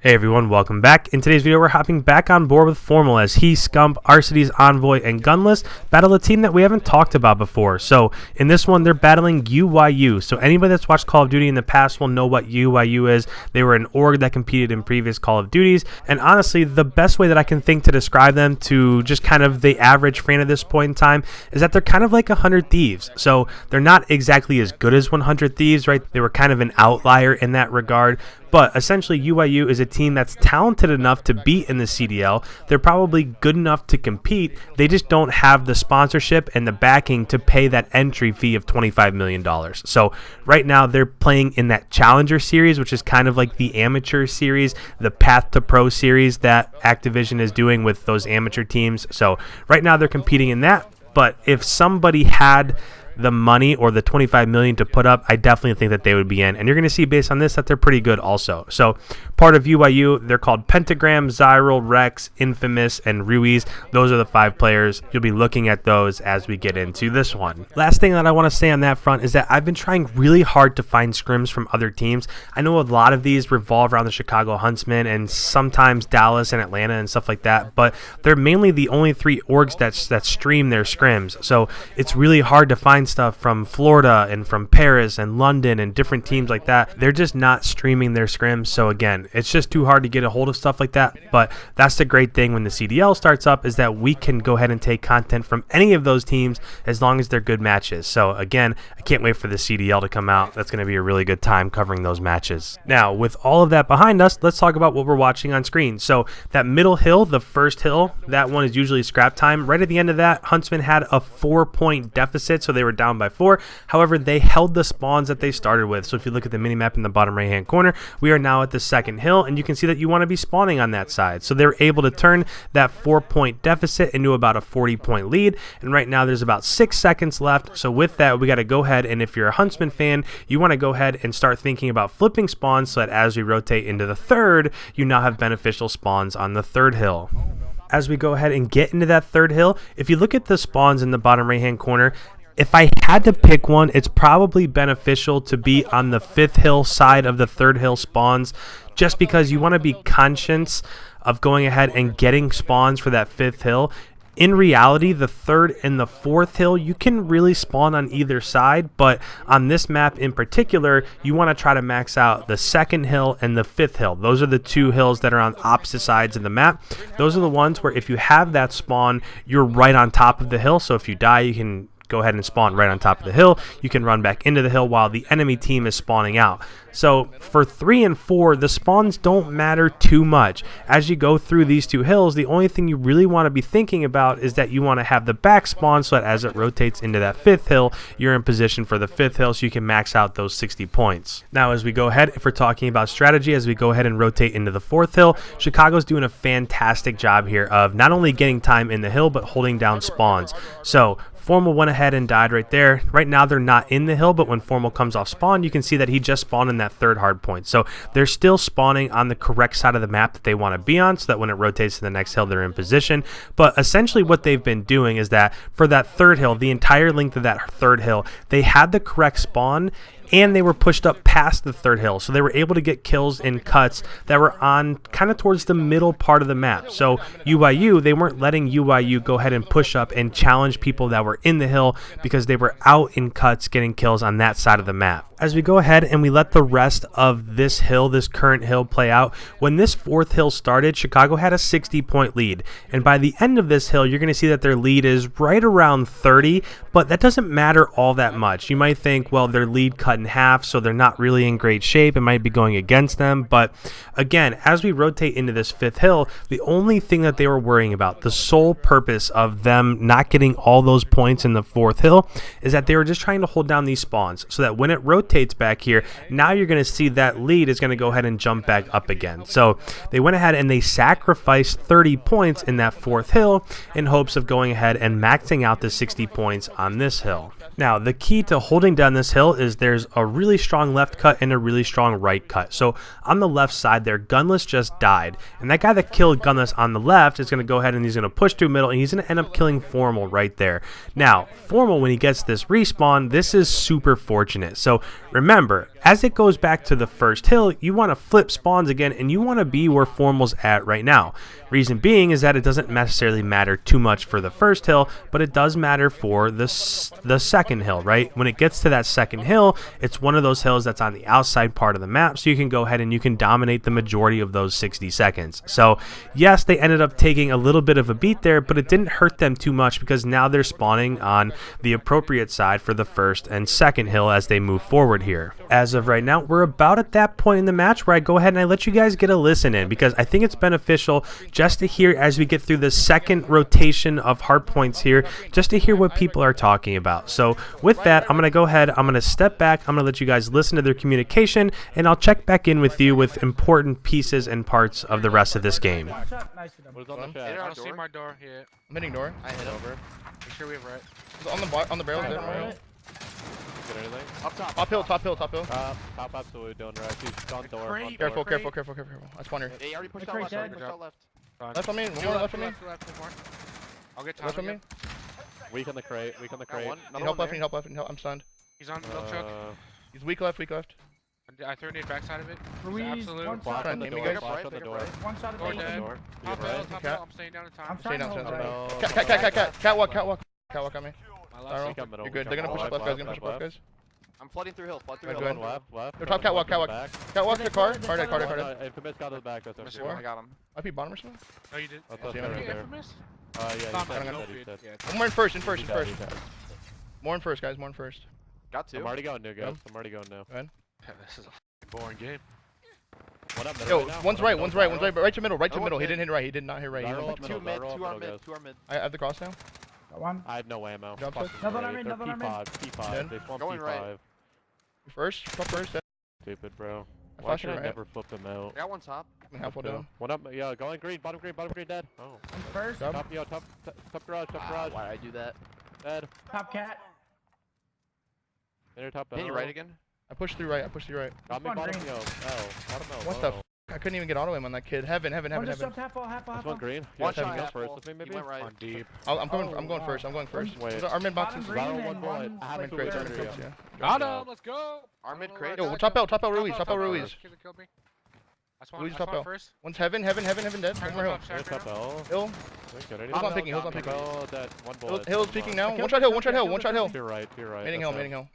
Hey everyone, welcome back. In today's video, we're hopping back on board with Formal as he, Scump, Arcity's Envoy, and Gunless battle a team that we haven't talked about before. So in this one, they're battling UYU. So anybody that's watched Call of Duty in the past will know what UYU is. They were an org that competed in previous Call of Duties. And honestly, the best way that I can think to describe them to just kind of the average fan at this point in time is that they're kind of like 100 Thieves. So they're not exactly as good as 100 Thieves, right? They were kind of an outlier in that regard. But essentially, UYU is a team that's talented enough to beat in the CDL. They're probably good enough to compete. They just don't have the sponsorship and the backing to pay that entry fee of $25 million. So right now, they're playing in that Challenger series, which is kind of like the amateur series, the Path to Pro series that Activision is doing with those amateur teams. So right now, they're competing in that. But if somebody had the money or the $25 million to put up, I definitely think that they would be in. And you're going to see based on this that they're pretty good also. So part of UYU, they're called Pentagram, Zyril, Rex, Infamous, and Ruiz. Those are the 5 players. You'll be looking at those as we get into this one. Last thing that I want to say on that front is that I've been trying really hard to find scrims from other teams. I know a lot of these revolve around the Chicago Huntsmen and sometimes Dallas and Atlanta and stuff like that, but they're mainly the only 3 orgs that stream their scrims. So it's really hard to find stuff from Florida and from Paris and London and different teams like that. They're just not streaming their scrims. So again, it's just too hard to get a hold of stuff like that. But that's the great thing when the CDL starts up is that we can go ahead and take content from any of those teams as long as they're good matches. So again, I can't wait for the CDL to come out. That's going to be a really good time covering those matches. Now, with all of that behind us, let's talk about what we're watching on screen. So that middle hill, the first hill, that one is usually scrap time. Right at the end of that, Huntsman had a 4-point deficit, so they were down by 4. However, they held the spawns that they started with. So if you look at the mini map in the bottom right hand corner, we are now at the second hill, and you can see that you want to be spawning on that side. So they're able to turn that 4-point deficit into about a 40-point lead, and right now there's about 6 seconds left. So with that, we got to go ahead, and if you're a Huntsman fan, you want to go ahead and start thinking about flipping spawns so that as we rotate into the third, you now have beneficial spawns on the third hill. As we go ahead and get into that third hill, if you look at the spawns in the bottom right hand corner, if I had to pick one, it's probably beneficial to be on the 5th hill side of the third hill spawns, just because you want to be conscious of going ahead and getting spawns for that 5th hill. In reality, the 3rd and the 4th hill, you can really spawn on either side, but on this map in particular, you want to try to max out the 2nd hill and the 5th hill. Those are the 2 hills that are on opposite sides of the map. Those are the ones where if you have that spawn, you're right on top of the hill, so if you die, you can go ahead and spawn right on top of the hill. You can run back into the hill while the enemy team is spawning out. So for 3 and 4, the spawns don't matter too much. As you go through these 2 hills, the only thing you really want to be thinking about is that you want to have the back spawn so that as it rotates into that 5th hill, you're in position for the 5th hill so you can max out those 60 points. Now, as we go ahead, if we're talking about strategy, as we go ahead and rotate into the 4th hill, Chicago's doing a fantastic job here of not only getting time in the hill, but holding down spawns. So Formal went ahead and died right there. Right now, they're not in the hill, but when Formal comes off spawn, you can see that he just spawned in that 3rd hard point. So they're still spawning on the correct side of the map that they want to be on, so that when it rotates to the next hill, they're in position. But essentially what they've been doing is that for that 3rd hill, the entire length of that 3rd hill, they had the correct spawn, and they were pushed up past the 3rd hill. So they were able to get kills in cuts that were on kind of towards the middle part of the map. So UYU, they weren't letting UYU go ahead and push up and challenge people that were in the hill because they were out in cuts getting kills on that side of the map. As we go ahead and we let the rest of this hill, this current hill, play out, when this 4th hill started, Chicago had a 60-point lead. And by the end of this hill, you're going to see that their lead is right around 30, but that doesn't matter all that much. You might think, well, their lead cut in half, so they're not really in great shape. It might be going against them. But again, as we rotate into this 5th hill, the only thing that they were worrying about, the sole purpose of them not getting all those points in the 4th hill, is that they were just trying to hold down these spawns so that when it rotates back here, now you're going to see that lead is going to go ahead and jump back up again. So they went ahead and they sacrificed 30 points in that 4th hill in hopes of going ahead and maxing out the 60 points on this hill. Now, the key to holding down this hill is there's a really strong left cut and a really strong right cut. So on the left side there, Gunless just died. And that guy that killed Gunless on the left is going to go ahead and he's going to push through middle, and he's going to end up killing Formal right there. Now, Formal, when he gets this respawn, this is super fortunate. So remember, as it goes back to the first hill, you want to flip spawns again, and you want to be where Formal's at right now. Reason being is that it doesn't necessarily matter too much for the first hill, but it does matter for the second hill, right? When it gets to that second hill, it's one of those hills that's on the outside part of the map, so you can go ahead and you can dominate the majority of those 60 seconds. So yes, they ended up taking a little bit of a beat there, but it didn't hurt them too much because now they're spawning on the appropriate side for the first and second hill as they move forward here. As of right now, we're about at that point in the match where I go ahead and I let you guys get a listen in, because I think it's beneficial just to hear as we get through the second rotation of hardpoints here, just to hear what people are talking about. So with that, I'm going to go ahead, I'm going to step back, I'm going to let you guys listen to their communication, and I'll check back in with you with important pieces and parts of the rest of this game. I don't see my door here. I'm hitting door. I hit over. Make sure we have right. On the barrel. Up top. Top hill. Top absolutely doing right. He's on door. Careful. I spawn here. They already pushed out left. Pushed out left. Left on me. One more left on me. I'll get Left on me. Weak on the crate. Need help left. I'm stunned. He's on milk truck. He's weak left. I threw a backside of it. One Flash on the door. Flash on the door. One shot of Door bait. dead. Top hill. Cat. I'm staying down in time. I'm Stay down. trying to hold Cat. Catwalk on me. My left Spiral. side. You're good. They're gonna push up left guys. I'm flooding through hill. Flood through Right, hill. good. Left. They're top catwalk. Catwalk to car. Card. Infamous got to the back. That's Missed one, I got him. Might be bottom or something. Oh, you did. That's us Yeah, right right there. Infamous? Yeah, He he said. Yeah. One more in first. He said. More in first, guys. More in first. Got two. I'm already going new, guys. I'm already going new. This is a boring game. What up, Yo, middle right now? one's right. But right to middle. He didn't hit right. He did not hit right. Barrel He up went middle, Two mid, barrel up two are middle, mid, two are mid. I have the cross now. Got one. I have no ammo. Drop Fucking clip. Double on great. me, double They're on me. P5. Dead. They spawn Going P5. right. First. Top first. Stupid, bro. I Why flashed can it I right. never flip them out? I got one top. I'm half full down. One up, yeah, going green, bottom green, dead. Oh. One first. Drop. Top garage. Why did I do that? Dead. Top cat. Inner top Penny L. right again? I pushed through right. Got me One bottom, green. yo. L. Bottom L. What the f? I couldn't even get auto aim on that kid. Heaven. One just jumped half full. This one green. One Yeah, shot go half first full. with me, He maybe? went right. On deep. I'm going wow. first. Wait. Our mid boxes. Bottom green Barrel and one one bullet. Mid like crate. third. Yeah. Got him. Let's go. Our mid crate. Yo, top L Ruiz. Killed me. Ruiz I top spawned L. first. One's heaven dead. One more hill. Inner top L. Hill. Good. Hill's not picking. Top L, dead. One bullet. Hill's peeking now. I One killed shot hill. To your right. Mating hill.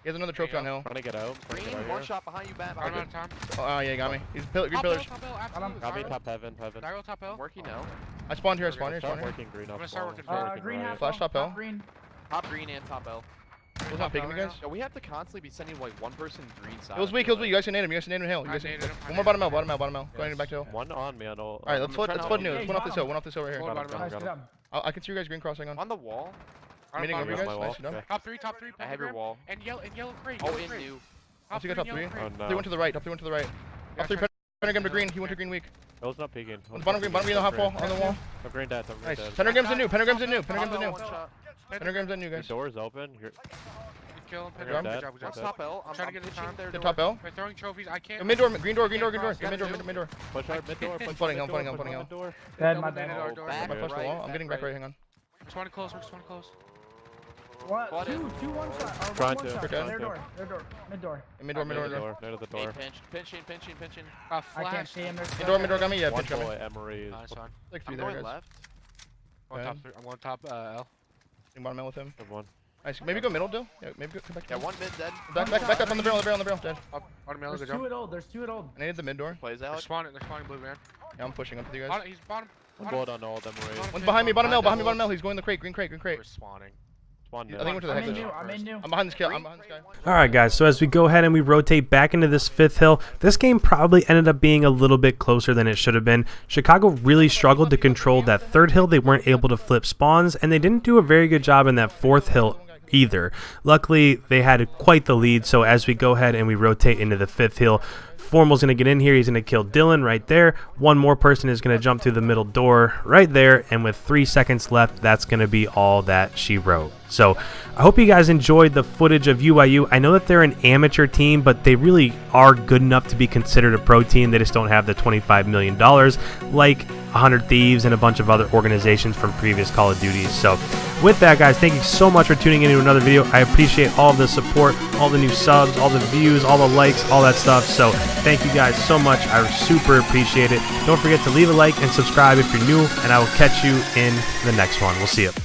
He has another trophy on hill. Trying to get out. Green, one shot behind you, Bat. Okay. Out of time. Oh, yeah, he got me. He's green Top pillars. hill, absolutely. Got me top heaven. Diagonal top hill. Working now. I spawned here. Start working green I'm up. gonna start working Green half. Flash top L. Green. Top green and top L. Hill's not picking me, guys. Yo, we have to constantly be sending like one person green side. Hill's weak. You guys can nade him. You guys can nade him hill. I naded him. One more bottom L. Going back to hill. One on me. Alright, let's flood new. Let's one off this hill. One off this hill right here. Hold on, Nice, good job. I can see you guys green crossing on. On the wall. Meeting over you guys. my Nice, wall. you done. Okay. Top three. I have your pentagram. wall. And yellow crate. Oh, yellow in crate. new. Top see you got top yellow three. crate. Oh They went to the right. Top three went to the right. Top three pentagram to green. He went to green weak. Hill's not peeking. Bottom green on the hot wall on the wall. Top green dead. Nice. Dead. Pentagram's in new. One shot. Pentagram's in new, Your guys. door's open. You're Kill him. You're Good dead. job. Dead. Top L. I'm trying to get the pushing top. The top L. We're throwing trophies. I can't. Mid door. Green door. Mid door. Mid door. push hard mid door. I'm flooding hill. Dead, my Dominated bad. our door. I'm gonna push the wall. I'm getting back right. Hang on. Just want to close. What? Flooded. Two one shot. Or Trying one to. shot. Trying Their to. door. Mid door. Mid door. Near to the door. Pinching. I can't see him. Mid door got me. Yeah, One pinch got me. bullet, Emery's. Nice one. Like I'm 3 there, going guys. left. Going top three. I'm going top L. Bottom L with him. Good one. Nice. Maybe go middle, Dill. Yeah, maybe go come back. Yeah, one mid dead. Back up on the barrel. Dead. Bottom L. There's Good two job. at old. I needed the mid door. Plays out. They're spawning blue man. Yeah, I'm pushing up with you guys. He's bottom. One bullet on all of Emery's. One's behind me. Bottom L. He's going the crate. Green crate. We're spawning. One I think he went to the I'm in hex. new. I'm in new. I'm behind this kill. I'm behind this guy. Alright guys, so as we go ahead and we rotate back into this fifth hill, this game probably ended up being a little bit closer than it should have been. Chicago really struggled to control that third hill. They weren't able to flip spawns, and they didn't do a very good job in that fourth hill either. Luckily, they had quite the lead, so as we go ahead and we rotate into the fifth hill, Formal's going to get in here. He's going to kill Dylan right there. One more person is going to jump through the middle door right there, and with 3 seconds left, that's going to be all that she wrote. So I hope you guys enjoyed the footage of UYU. I know that they're an amateur team, but they really are good enough to be considered a pro team. They just don't have the $25 million like 100 Thieves and a bunch of other organizations from previous Call of Duties. So with that, guys, thank you so much for tuning into another video. I appreciate all of the support, all the new subs, all the views, all the likes, all that stuff. So thank you guys so much. I super appreciate it. Don't forget to leave a like and subscribe if you're new, and I will catch you in the next one. We'll see you.